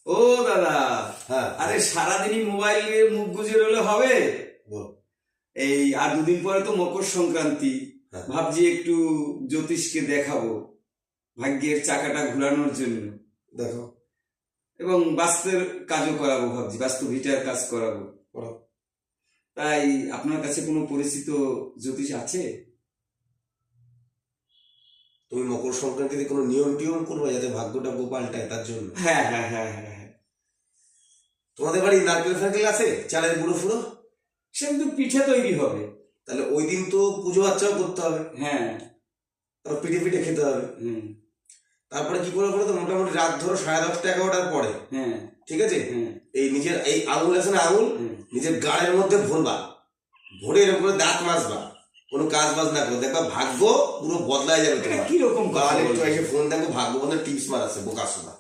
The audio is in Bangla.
ও দাদা, হ্যাঁ আরে সারাদিনই মোবাইলে মুখ গুজে রইলে হবে? বল। এই আর দুদিন পরে তো মকর সংক্রান্তি, হ্যাঁ। ভাবছি একটু জ্যোতিষকে দেখাবো ভাগ্যের চাকাটা ঘোরানোর জন্য, দেখো এবং বাস্তুর কাজও করাবো, ভাবছি বাস্তু ভিটার কাজ করাবো। করো। তাই আপনার কাছে কোনো পরিচিত জ্যোতিষ আছে? তুমি মকর সংক্রান্তিতে কোনো নিয়ম টিয়ম করবে যাতে ভাগ্যটা পাল্টায়, তার জন্য? হ্যাঁ হ্যাঁ হ্যাঁ হ্যাঁ হ্যাঁ। তোমাদের বাড়ি নারকেল ফারকেল আছে, চালের গুঁড়ো ফুড়ো? সে কিন্তু পিঠে তৈরি হবে। তাহলে ওই দিন তো পুজো আর্চাও করতে হবে, হ্যাঁ। তারপর পিঠে পিঠে খেতে হবে। হুম। তারপরে কি করে বলো তো, মোটামুটি রাত ধরো 10:30 11টার পরে, হ্যাঁ ঠিক আছে, হ্যাঁ এই নিজের এই আঙুল আছে না, আঙুল হুম। নিজের গাড়ের মধ্যে ভরবা, ভরে এরকম করে দাঁত মাজবা, কোনো কাজ বাজ না করে, দেখবা ভাগ্য পুরো বদলায় যাবে এটা তোমার। কিরকম কথা তাহলে একটু বলছো? এসে ফোন দেখো, ভাগ্য বন্ধের টিপস মার আছে বোকা শোনা।